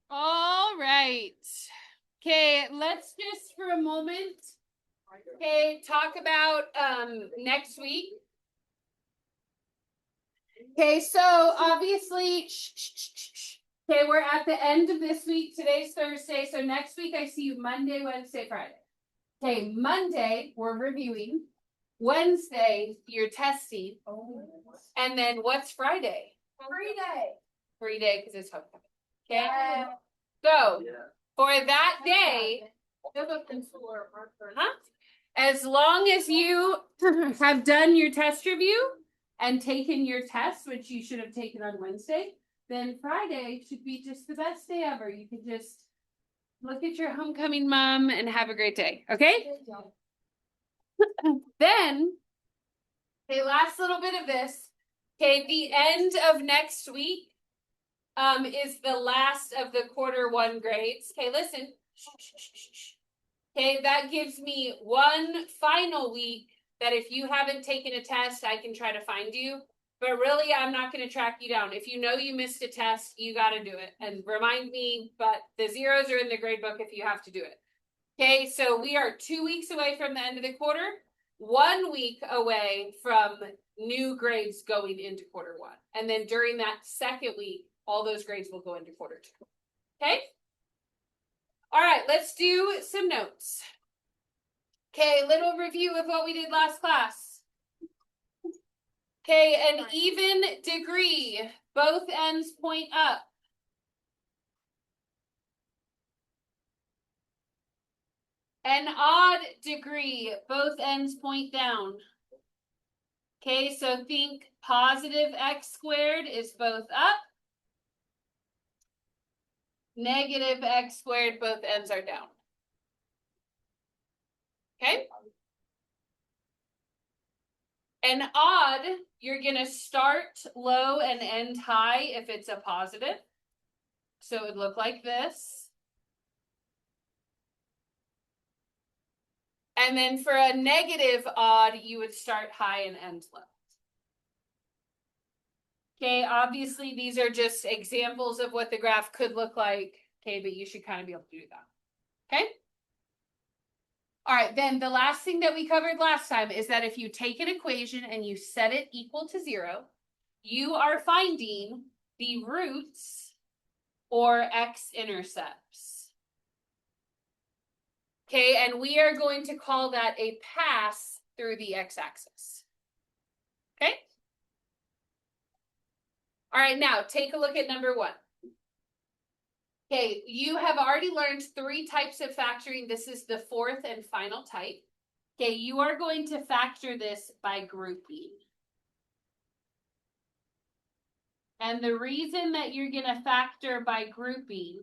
All right. Okay, let's just for a moment, okay, talk about next week. Okay, so obviously, okay, we're at the end of this week. Today's Thursday, so next week I see you Monday, Wednesday, Friday. Okay, Monday, we're reviewing. Wednesday, you're testing. And then what's Friday? Free day. Free day because it's homecoming. Okay. So for that day, as long as you have done your test review and taken your test, which you should have taken on Wednesday, then Friday should be just the best day ever. You can just look at your homecoming mom and have a great day. Okay? Then, okay, last little bit of this. Okay, the end of next week is the last of the Q1 grades. Okay, listen. Okay, that gives me one final week that if you haven't taken a test, I can try to find you. But really, I'm not going to track you down. If you know you missed a test, you got to do it. And remind me, but the zeros are in the grade book if you have to do it. Okay, so we are 2 weeks away from the end of the quarter, 1 week away from new grades going into Q1. And then during that second week, all those grades will go into Q2. Okay? All right, let's do some notes. Okay, little review of what we did last class. Okay, an even degree, both ends point up. An odd degree, both ends point down. Okay, so think positive x squared is both up. Negative x squared, both ends are down. Okay? An odd, you're going to start low and end high if it's a positive. So it would look like this. And then for a negative odd, you would start high and end low. Okay, obviously these are just examples of what the graph could look like. Okay, but you should kind of be able to do that. Okay? All right, then the last thing that we covered last time is that if you take an equation and you set it equal to 0, you are finding the roots or x-intercepts. Okay, and we are going to call that a pass through the x-axis. Okay? All right, now take a look at number 1. Okay, you have already learned 3 types of factoring. This is the 4th and final type. Okay, you are going to factor this by grouping. And the reason that you're going to factor by grouping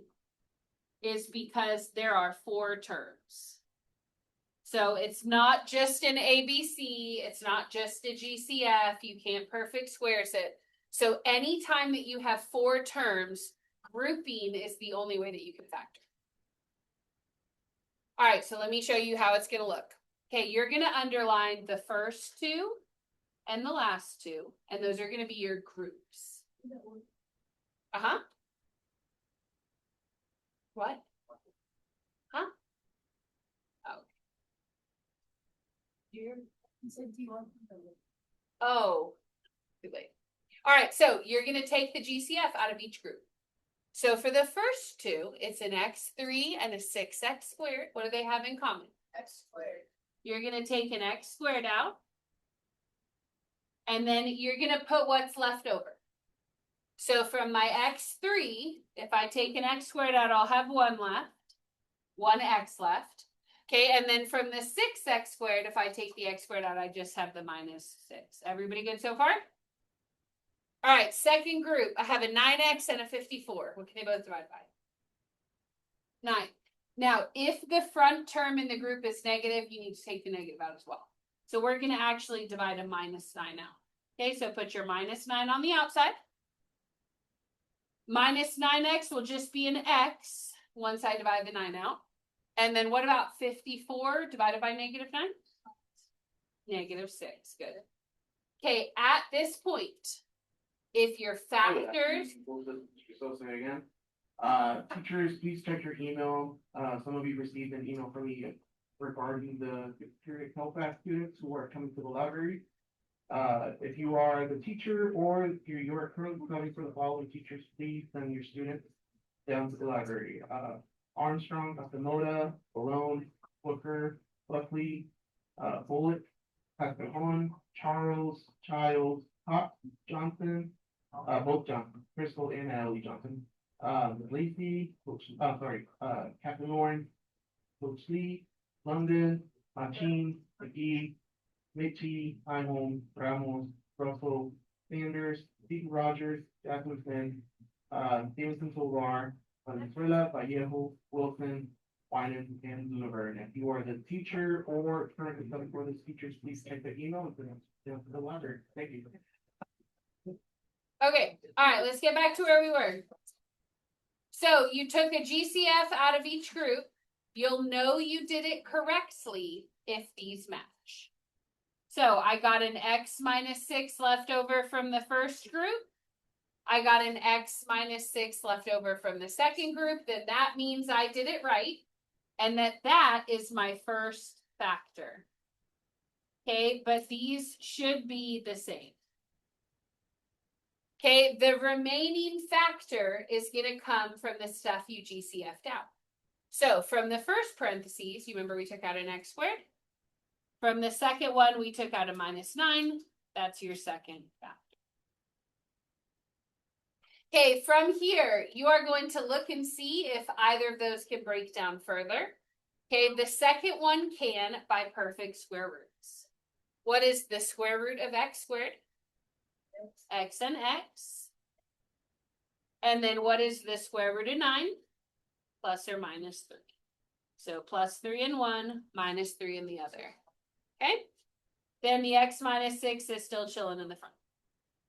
is because there are 4 terms. So it's not just an ABC, it's not just a GCF, you can't perfect squares it. So anytime that you have 4 terms, grouping is the only way that you can factor. All right, so let me show you how it's going to look. Okay, you're going to underline the first 2 and the last 2, and those are going to be your groups. Uh-huh. What? Huh? Oh. Oh, too late. All right, so you're going to take the GCF out of each group. So for the first 2, it's an x3 and a 6x squared. What do they have in common? X squared. You're going to take an x squared out. And then you're going to put what's left over. So from my x3, if I take an x squared out, I'll have 1 left. 1x left. Okay, and then from the 6x squared, if I take the x squared out, I just have the minus 6. Everybody good so far? All right, second group. I have a 9x and a 54. What can they both divide by? 9. Now, if the front term in the group is negative, you need to take the negative out as well. So we're going to actually divide a minus 9 out. Okay, so put your minus 9 on the outside. Minus 9x will just be an x once I divide the 9 out. And then what about 54 divided by negative 9? Negative 6. Good. Okay, at this point, if your factors, So say again. Teachers, please check your email. Some of you received an email from me regarding the PreCal class students who are coming to the library. If you are the teacher or you are currently coming for the following teachers, please send your students down to the library. Armstrong, Akamoda, Malone, Booker, Buckley, Bullock, Pascajon, Charles, Childs, Cox, Johnson, both Johnson, Crystal and Natalie Johnson. Lacey, Captain Lawrence, Coach Lee, London, Machin, McGee, Mitchie, Einholm, Ramos, Russell, Sanders, Steve Rogers, Jasmine Finn, Stevenson Tovar, Venezuela, Vallejo, Wilson, Winan, and Lunaver. And if you are the teacher or currently coming for those teachers, please check the email and send them to the library. Thank you. okay, all right, let's get back to where we were. So you took a GCF out of each group. You'll know you did it correctly if these match. So I got an X minus 6 left over from the first group. I got an X minus 6 left over from the second group. Then that means I did it right. And that is my first factor. Okay, but these should be the same. Okay, the remaining factor is going to come from the stuff you GCF'd out. So from the first parentheses, you remember we took out an X squared? From the second one, we took out a minus 9. That's your second factor. Okay, from here, you are going to look and see if either of those can break down further. Okay, the second one can by perfect square roots. What is the square root of X squared? X and X. And then what is the square root of 9? Plus or minus 3. So plus 3 in one, minus 3 in the other. Okay? Then the X minus 6 is still chilling in the front.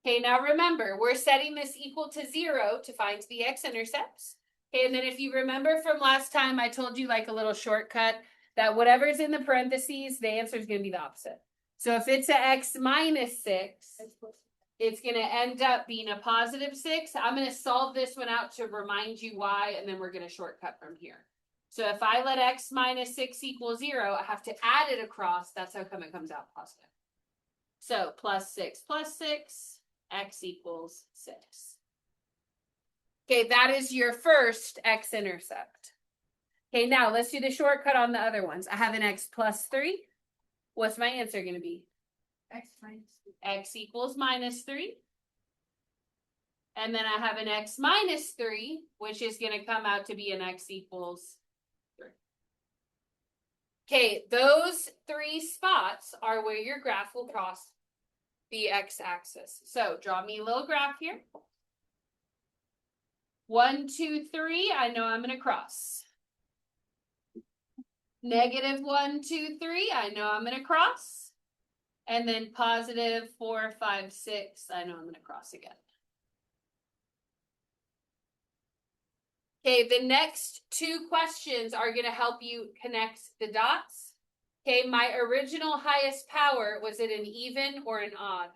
Okay, now remember, we're setting this equal to 0 to find the x-intercepts. Okay, and then if you remember from last time, I told you like a little shortcut that whatever's in the parentheses, the answer is going to be the opposite. So if it's an x minus 6, it's going to end up being a positive 6. I'm going to solve this one out to remind you why, and then we're going to shortcut from here. So if I let x minus 6 equal 0, I have to add it across. That's how come it comes out positive. So plus 6, x equals 6. Okay, that is your first x-intercept. Okay, now let's do the shortcut on the other ones. I have an x plus 3. What's my answer going to be? X minus 3. X equals minus 3. And then I have an x minus 3, which is going to come out to be an x equals 3. Okay, those 3 spots are where your graph will cross the x-axis. So draw me a little graph here. 1, 2, 3, I know I'm going to cross. Negative 1, 2, 3, I know I'm going to cross. And then positive 4, 5, 6, I know I'm going to cross again. Okay, the next 2 questions are going to help you connect the dots. Okay, my original highest power, was it an even or an odd?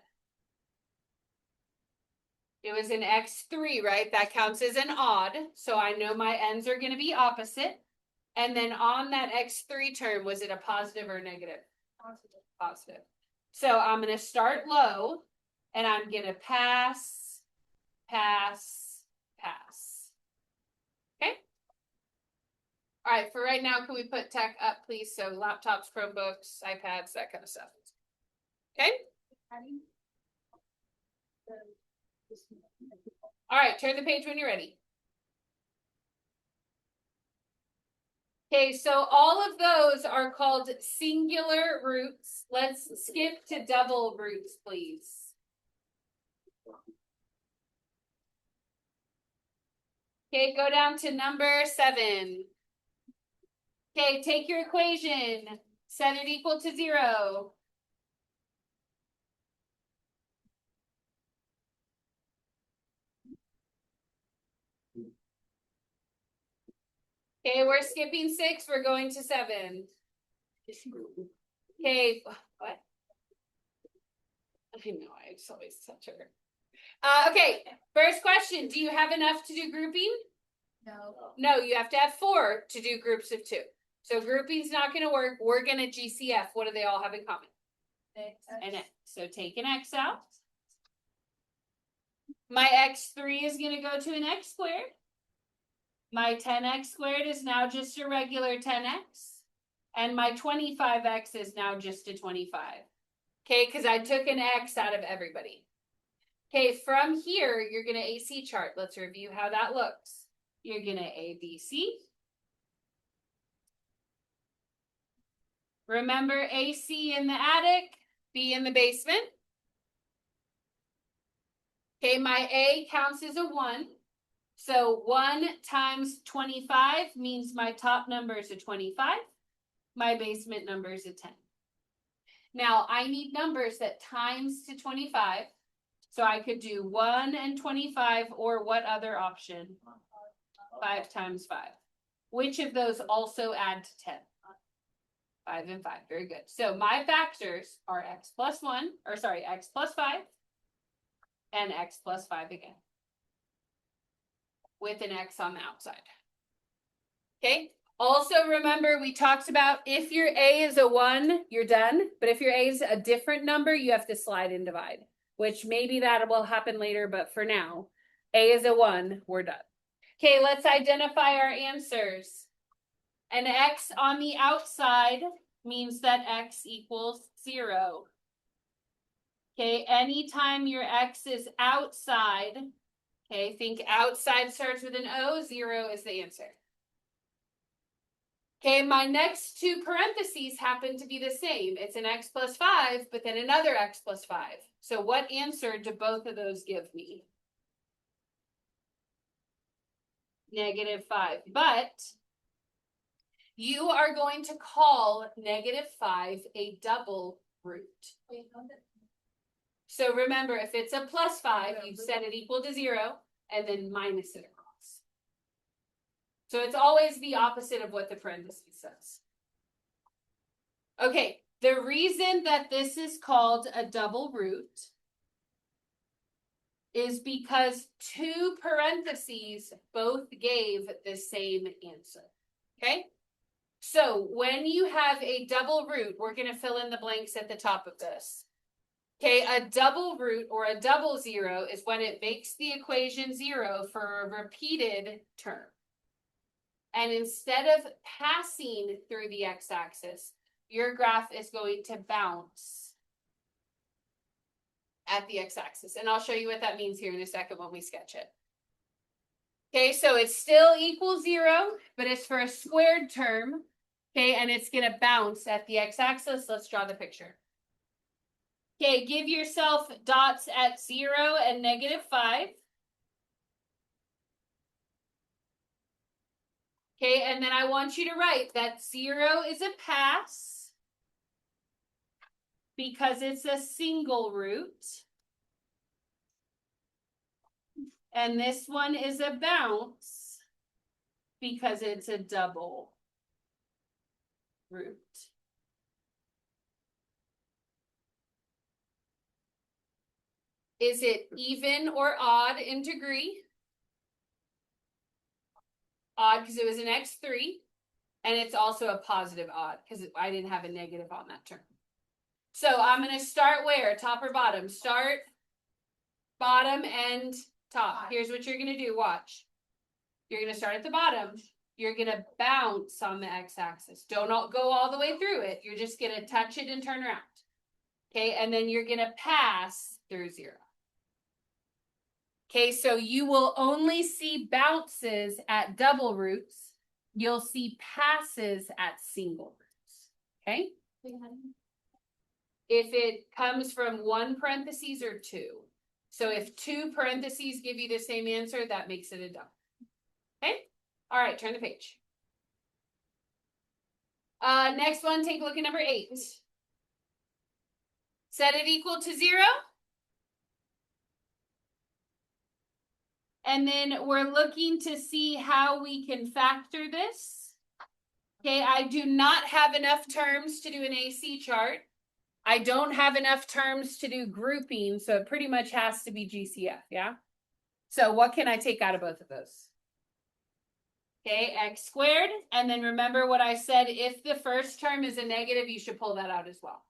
It was an x3, right? That counts as an odd. So I know my ends are going to be opposite. And then on that x3 term, was it a positive or negative? Positive. Positive. So I'm going to start low, and I'm going to pass, pass, pass. Okay? All right, for right now, can we put tech up, please? So laptops, Chromebooks, iPads, that kind of stuff. Okay? All right, turn the page when you're ready. Okay, so all of those are called singular roots. Let's skip to double roots, please. Okay, go down to number 7. Okay, take your equation. Set it equal to 0. Okay, we're skipping 6. We're going to 7. Okay, what? I know, it's always such a. Okay, first question. Do you have enough to do grouping? No. No, you have to have 4 to do groups of 2. So grouping's not going to work. We're going to GCF. What do they all have in common? An X. So take an X out. My X3 is going to go to an X squared. My 10X squared is now just a regular 10X. And my 25X is now just a 25. Okay, because I took an X out of everybody. Okay, from here, you're going to AC chart. Let's review how that looks. You're going to ABC. Remember AC in the attic, B in the basement. Okay, my A counts as a 1. So 1 times 25 means my top number is a 25. My basement number is a 10. Now I need numbers that times to 25. So I could do 1 and 25, or what other option? 5 times 5. Which of those also add to 10? 5 and 5. Very good. So my factors are x plus 1, or sorry, x plus 5 and x plus 5 again, with an x on the outside. Okay. Also remember, we talked about if your A is a 1, you're done. But if your A is a different number, you have to slide and divide, which maybe that will happen later. But for now, A is a 1, we're done. Okay, let's identify our answers. An X on the outside means that X equals 0. Okay, anytime your X is outside, okay, think outside starts with an O, 0 is the answer. Okay, my next 2 parentheses happen to be the same. It's an X plus 5, but then another X plus 5. So what answer do both of those give me? -5. But you are going to call -5 a double root. So remember, if it's a plus 5, you set it equal to 0 and then minus it across. So it's always the opposite of what the parentheses says. Okay, the reason that this is called a double root is because 2 parentheses both gave the same answer. Okay? So when you have a double root, we're going to fill in the blanks at the top of this. Okay, a double root or a double 0 is when it makes the equation 0 for a repeated term. And instead of passing through the x-axis, your graph is going to bounce at the x-axis. And I'll show you what that means here in a second when we sketch it. Okay, so it's still equals 0, but it's for a squared term. Okay, and it's going to bounce at the x-axis. Let's draw the picture. Okay, give yourself dots at 0 and -5. Okay, and then I want you to write that 0 is a pass because it's a single root. And this one is a bounce because it's a double root. Is it even or odd in degree? Odd because it was an x3, and it's also a positive odd because I didn't have a negative on that term. So I'm going to start where? Top or bottom? Start, bottom, and top. Here's what you're going to do. Watch. You're going to start at the bottom. You're going to bounce on the x-axis. Don't go all the way through it. You're just going to touch it and turn around. Okay, and then you're going to pass through 0. Okay, so you will only see bounces at double roots. You'll see passes at single roots. Okay? If it comes from 1 parentheses or 2. So if 2 parentheses give you the same answer, that makes it a double. Okay? All right, turn the page. Next one, take a look at number 8. Set it equal to 0. And then we're looking to see how we can factor this. Okay, I do not have enough terms to do an AC chart. I don't have enough terms to do grouping, so it pretty much has to be GCF, yeah? So what can I take out of both of those? Okay, x squared, and then remember what I said, if the first term is a negative, you should pull that out as well.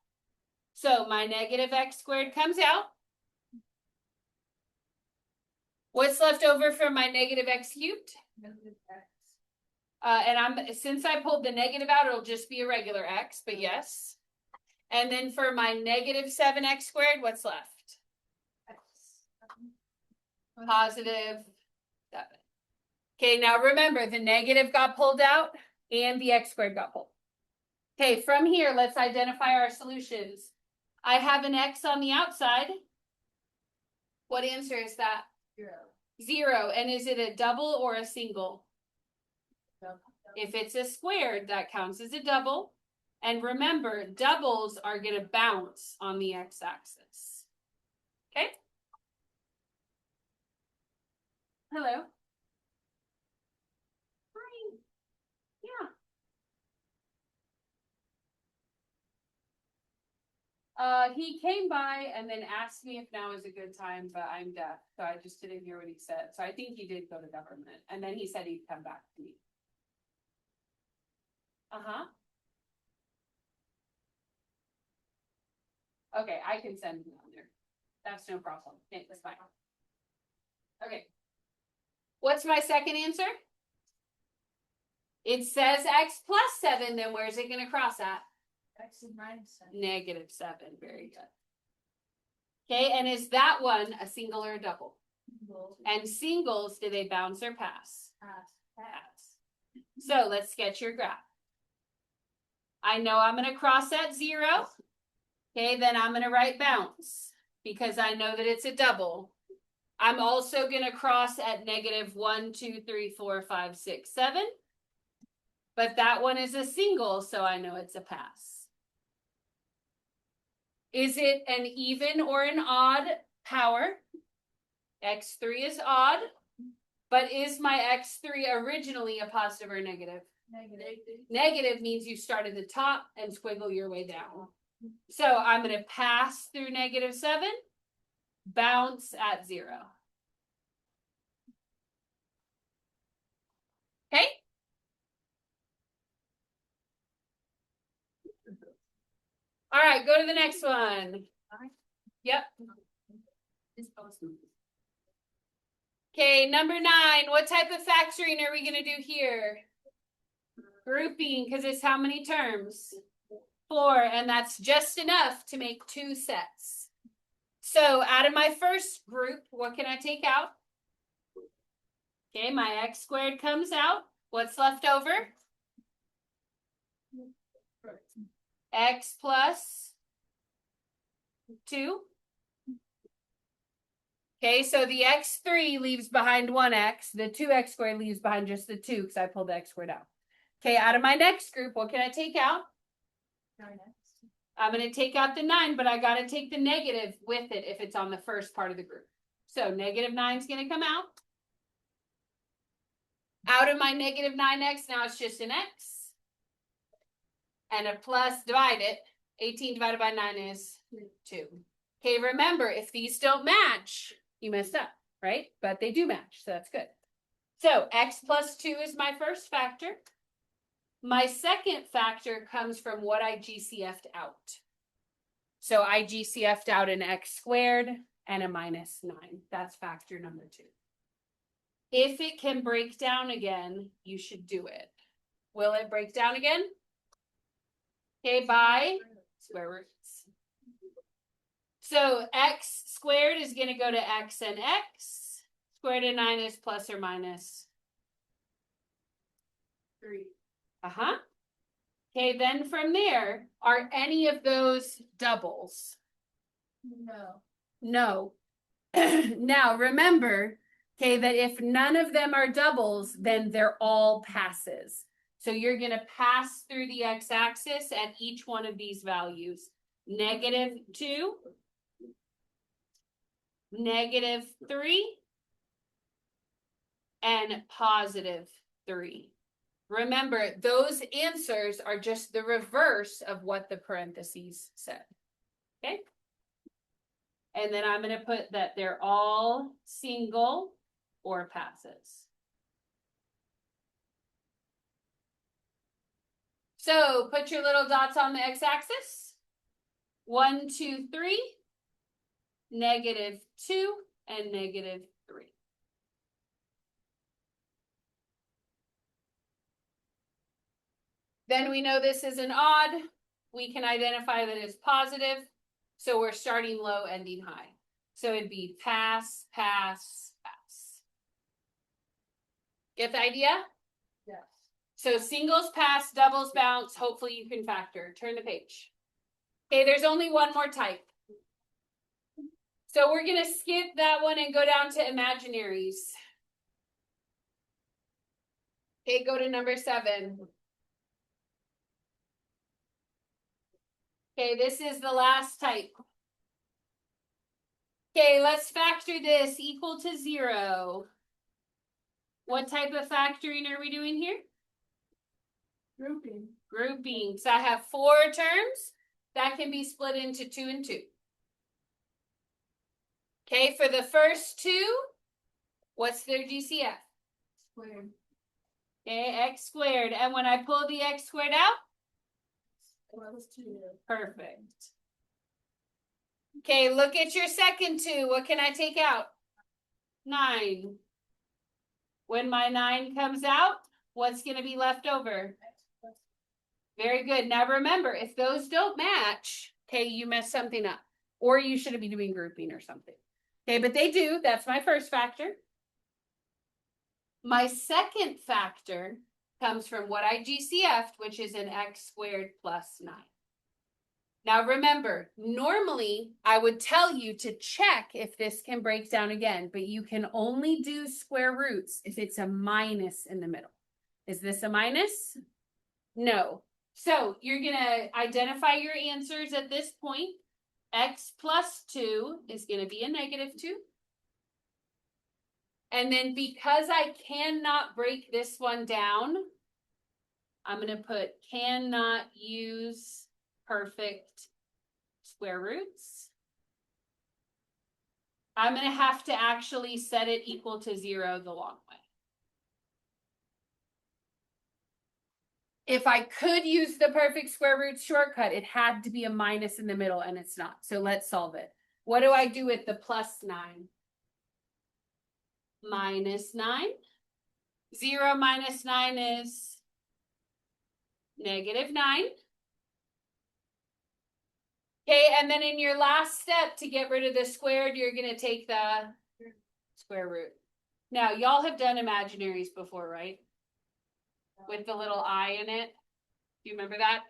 So my negative x squared comes out. What's left over from my negative x cubed? Negative X. And since I pulled the negative out, it'll just be a regular x, but yes. And then for my negative 7x squared, what's left? X. Positive 7. Okay, now remember, the negative got pulled out and the x squared got pulled. Okay, from here, let's identify our solutions. I have an x on the outside. What answer is that? 0. 0. And is it a double or a single? Double. If it's a squared, that counts as a double. And remember, doubles are going to bounce on the x-axis. Okay? Hello? Hi. Yeah. He came by and then asked me if now is a good time, but I'm deaf, so I just didn't hear what he said. So I think he did go to government, and then he said he'd come back to me. Uh-huh. Okay, I can send him on there. That's no problem. Okay, that's fine. Okay. What's my second answer? It says x plus 7, then where's it going to cross at? X is -7. Negative 7, very good. Okay, and is that one a single or a double? And singles, do they bounce or pass? Pass. So let's sketch your graph. I know I'm going to cross at 0. Okay, then I'm going to write bounce because I know that it's a double. I'm also going to cross at negative 1, 2, 3, 4, 5, 6, 7. But that one is a single, so I know it's a pass. Is it an even or an odd power? X3 is odd, but is my X3 originally a positive or negative? Negative. Negative means you start at the top and squiggle your way down. So I'm going to pass through negative 7, bounce at 0. Okay? All right, go to the next one. Yep. Okay, number 9. What type of factoring are we going to do here? Grouping, because it's how many terms? 4, and that's just enough to make 2 sets. So out of my first group, what can I take out? Okay, my x squared comes out. What's left over? X plus 2. Okay, so the x3 leaves behind 1x. The 2x squared leaves behind just the 2 because I pulled the x squared out. Okay, out of my next group, what can I take out? 9x. I'm going to take out the 9, but I got to take the negative with it if it's on the first part of the group. So negative 9 is going to come out. Out of my negative 9x, now it's just an x. And a plus, divide it. 18 divided by 9 is 2. Okay, remember, if these don't match, you messed up, right? But they do match, so that's good. So x plus 2 is my first factor. My second factor comes from what I GCF'd out. So I GCF'd out an x squared and a -9. That's factor number 2. If it can break down again, you should do it. Will it break down again? Okay, by square roots. So x squared is going to go to x and x. Square root of 9 is plus or minus 3. Okay, then from there, are any of those doubles? No. No. Now remember, okay, that if none of them are doubles, then they're all passes. So you're going to pass through the x-axis at each one of these values. -2, -3, and +3. Remember, those answers are just the reverse of what the parentheses said. Okay. And then I'm gonna put that they're all single or passes. So put your little dots on the x-axis. 1, 2, 3, -2, and -3. Then we know this is an odd. We can identify that it's positive. So we're starting low, ending high. So it'd be pass, pass, pass. Get the idea? Yes. So singles pass, doubles bounce. Hopefully you can factor. Turn the page. Okay, there's only one more type. So we're going to skip that one and go down to imaginaries. Okay, go to number 7. Okay, this is the last type. Okay, let's factor this equal to 0. What type of factoring are we doing here? Grouping. Grouping. So I have 4 terms that can be split into 2 and 2. Okay, for the first 2, what's their GCF? Squared. Okay, x squared. And when I pull the x squared out? Equals 2. Perfect. Okay, look at your second 2. What can I take out? 9. When my 9 comes out, what's going to be left over? Very good. Now remember, if those don't match, okay, you messed something up. Or you should be doing grouping or something. Okay, but they do. That's my first factor. My second factor comes from what I GCF'd, which is an x squared plus 9. Now remember, normally I would tell you to check if this can break down again, but you can only do square roots if it's a minus in the middle. Is this a minus? No. So you're going to identify your answers at this point. X plus 2 is going to be a -2. And then because I cannot break this one down, I'm going to put cannot use perfect square roots. I'm going to have to actually set it equal to 0 the long way. If I could use the perfect square root shortcut, it had to be a minus in the middle, and it's not. So let's solve it. What do I do with the plus 9? -9. 0 minus 9 is -9. Okay, and then in your last step to get rid of the squared, you're going to take the square root. Now, y'all have done imaginaries before, right? With the little I in it. Do you remember that?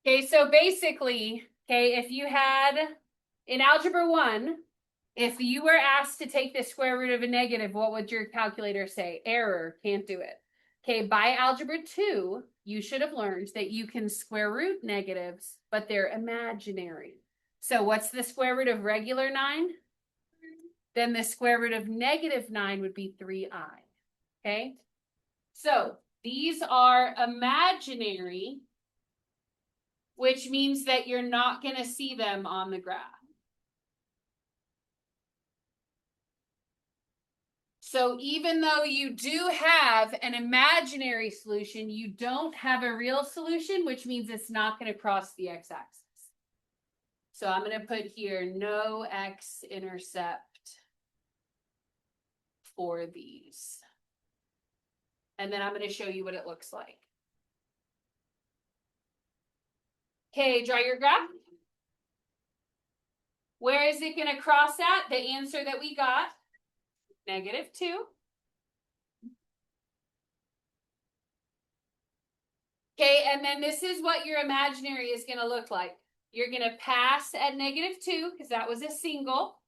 Okay, so basically, okay, if you had in algebra 1, if you were asked to take the square root of a negative, what would your calculator say? Error, can't do it. Okay, by algebra 2, you should have learned that you can square root negatives, but they're imaginary. So what's the square root of regular 9? Then the square root of -9 would be 3i. Okay, so these are imaginary, which means that you're not going to see them on the graph. So even though you do have an imaginary solution, you don't have a real solution, which means it's not going to cross the x-axis. So I'm going to put here no x-intercept for these. And then I'm going to show you what it looks like. Okay, draw your graph. Where is it going to cross at? The answer that we got, -2. Okay, and then this is what your imaginary is going to look like. You're going to pass at -2 because that was a single.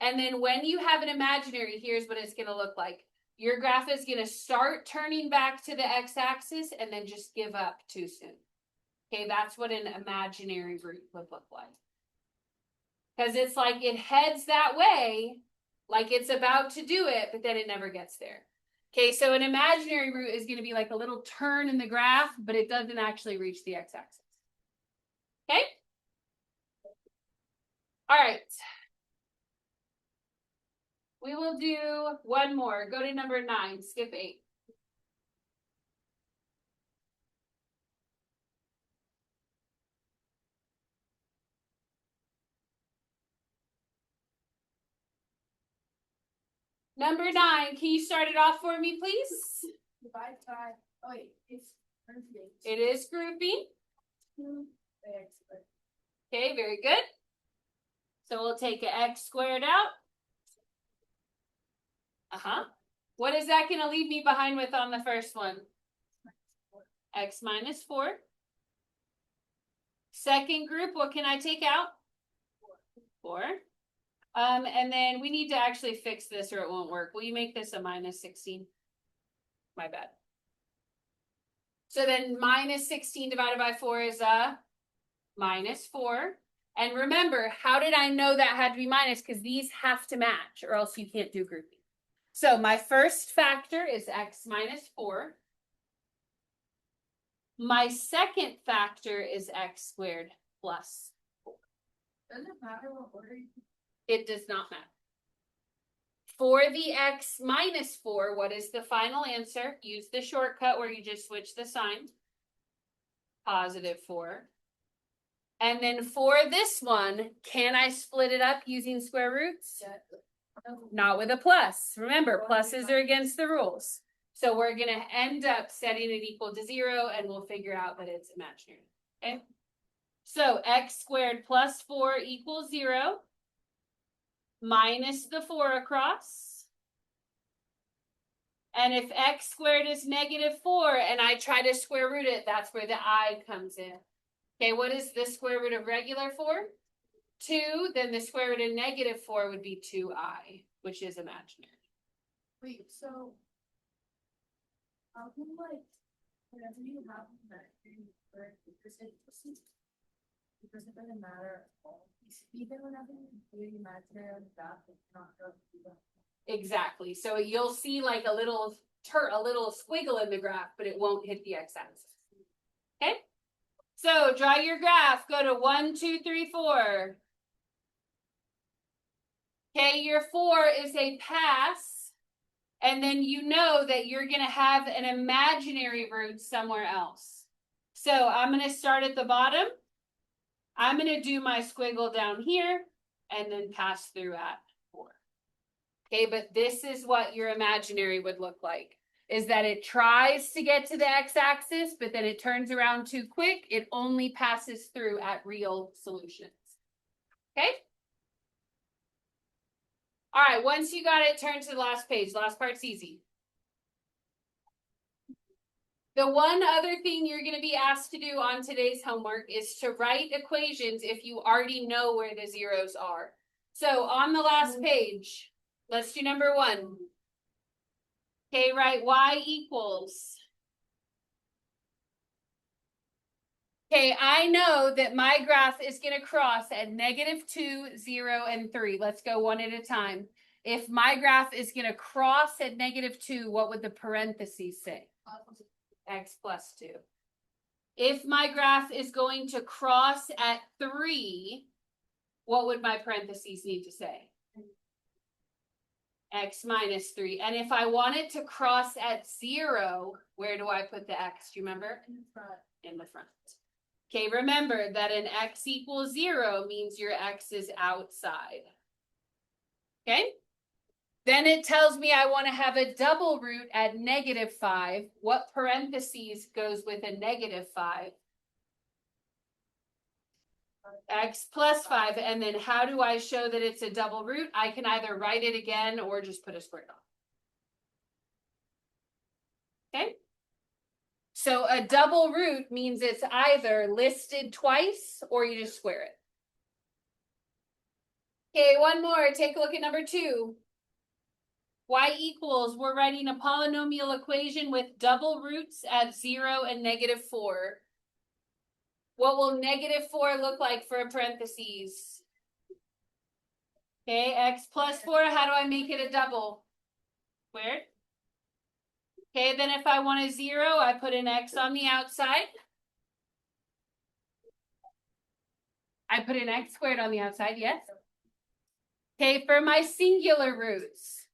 And then when you have an imaginary, here's what it's going to look like. Your graph is going to start turning back to the x-axis and then just give up too soon. Okay, that's what an imaginary root would look like. Because it's like it heads that way, like it's about to do it, but then it never gets there. Okay, so an imaginary root is going to be like a little turn in the graph, but it doesn't actually reach the x-axis. Okay? All right. We will do one more. Go to number 9, skip 8. Number 9, can you start it off for me, please? Divide by, oh wait, it's grouping. It is grouping. 2x squared. Okay, very good. So we'll take an x squared out. What is that going to leave me behind with on the first one? X minus 4. Second group, what can I take out? 4. And then we need to actually fix this or it won't work. Will you make this a minus 16? My bad. So then minus 16 divided by 4 is a minus 4. And remember, how did I know that had to be minus? Because these have to match or else you can't do grouping. So my first factor is x minus 4. My second factor is x squared plus 4. Does it matter what order you? It does not matter. For the x minus 4, what is the final answer? Use the shortcut where you just switch the sign. Positive 4. And then for this one, can I split it up using square roots? Yeah. Not with a plus. Remember, pluses are against the rules. So we're going to end up setting it equal to 0 and we'll figure out that it's imaginary. Okay. So x squared plus 4 equals 0. Minus the 4 across. And if x squared is negative 4 and I try to square root it, that's where the I comes in. Okay, what is the square root of regular 4? 2, then the square root of negative 4 would be 2i, which is imaginary. Wait, so how can like whenever you have that because it doesn't matter at all. Even whenever you do imaginary on the graph, it's not going to be that. Exactly. So you'll see like a little squiggle in the graph, but it won't hit the x-axis. Okay? So draw your graph. Go to 1, 2, 3, 4. Okay, your 4 is a pass. And then you know that you're going to have an imaginary root somewhere else. So I'm going to start at the bottom. I'm going to do my squiggle down here and then pass through at 4. Okay, but this is what your imaginary would look like. Is that it tries to get to the x-axis, but then it turns around too quick. It only passes through at real solutions. Okay? All right, once you got it, turn to the last page. Last part's easy. The one other thing you're going to be asked to do on today's homework is to write equations if you already know where the zeros are. So on the last page, let's do number 1. Okay, write y equals. Okay, I know that my graph is going to cross at -2, 0, and 3. Let's go one at a time. If my graph is going to cross at -2, what would the parentheses say? X plus 2. If my graph is going to cross at 3, what would my parentheses need to say? X minus 3. And if I want it to cross at 0, where do I put the X? Do you remember? In front. In the front. Okay, remember that an X equals 0 means your X is outside. Okay? Then it tells me I want to have a double root at -5. What parentheses goes with a -5? X plus 5. And then how do I show that it's a double root? I can either write it again or just put a square dot. Okay? So a double root means it's either listed twice or you just square it. Okay, one more. Take a look at number 2. Y equals, we're writing a polynomial equation with double roots at 0 and -4. What will -4 look like for a parentheses? Okay, X plus 4, how do I make it a double? Squared. Okay, then if I want a 0, I put an X on the outside. I put an X squared on the outside, yes? Okay, for my singular roots,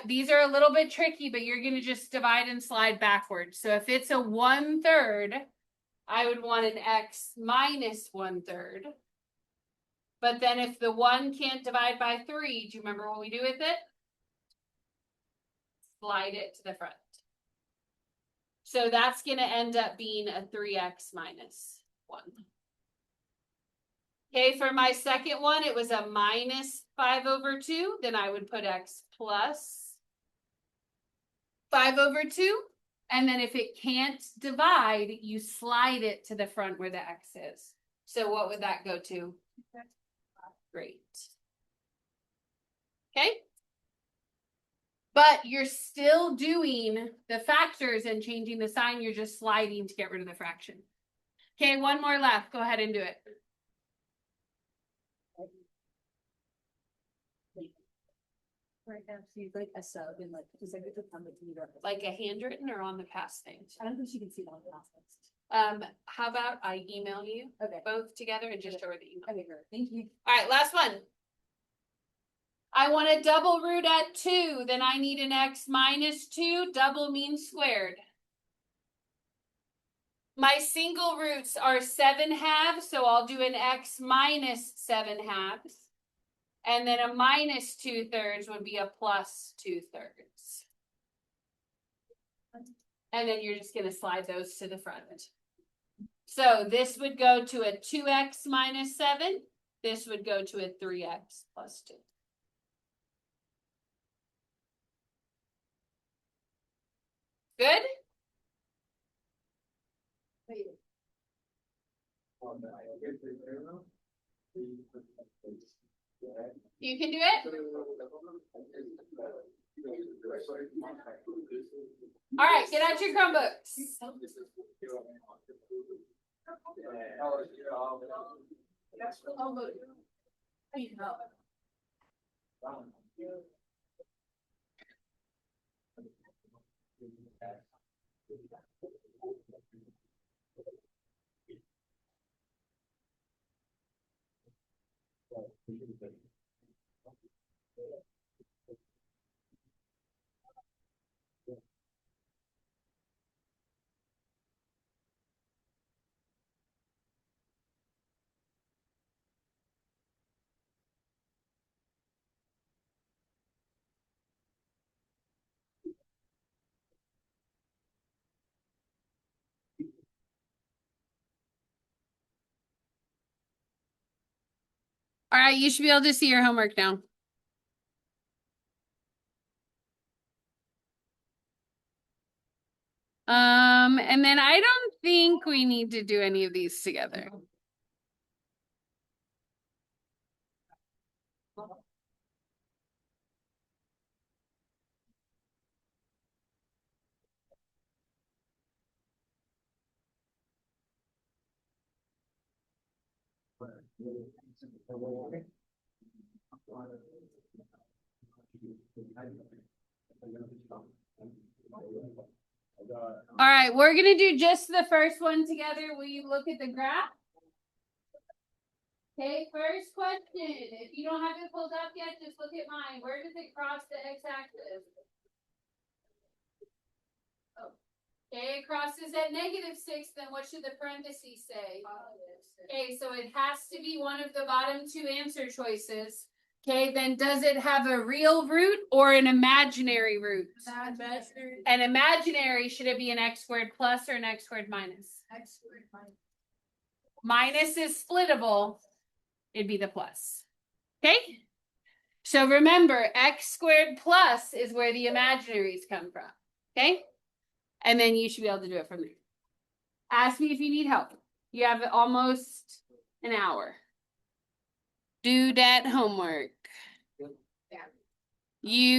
these are a little bit tricky, but you're going to just divide and slide backwards. So if it's a 1/3, I would want an x minus 1/3. But then if the 1 can't divide by 3, do you remember what we do with it? Slide it to the front. So that's going to end up being a 3x minus 1. Okay, for my second one, it was a minus 5/2. Then I would put x plus 5/2. And then if it can't divide, you slide it to the front where the x is. So what would that go to? Great. Okay. But you're still doing the factors and changing the sign. You're just sliding to get rid of the fraction. Okay, one more left. Go ahead and do it. Right now, she's like a sub and like, she's like, it's a comment to me. Like a handwritten or on the past thing? I don't think she can see it on the last list. How about I email you Okay. both together and just show her the email? Okay, great. Thank you. All right, last one. I want a double root at 2, then I need an x minus 2. Double means squared. My single roots are 7/2, so I'll do an x minus 7/2. And then a minus 2/3 would be a plus 2/3. And then you're just going to slide those to the front. So this would go to a 2x minus 7. This would go to a 3x plus 2. Good? You can do it? All right, get out your Chromebooks. All right, you should be able to see your homework now. And then I don't think we need to do any of these together. All right, we're gonna do just the first one together. Will you look at the graph? Okay, first question. If you don't have it pulled up yet, just look at mine. Where does it cross the x-axis? Oh. Okay, it crosses at -6, then what should the parentheses say? Okay, so it has to be one of the bottom 2 answer choices. Okay, then does it have a real root or an imaginary root? Imaginary. An imaginary, should it be an x squared plus or an x squared minus? X squared minus. Minus is splittable. It'd be the plus. Okay? So remember, x squared plus is where the imaginaries come from. Okay? And then you should be able to do it from there. Ask me if you need help. You have almost an hour. Do that homework. You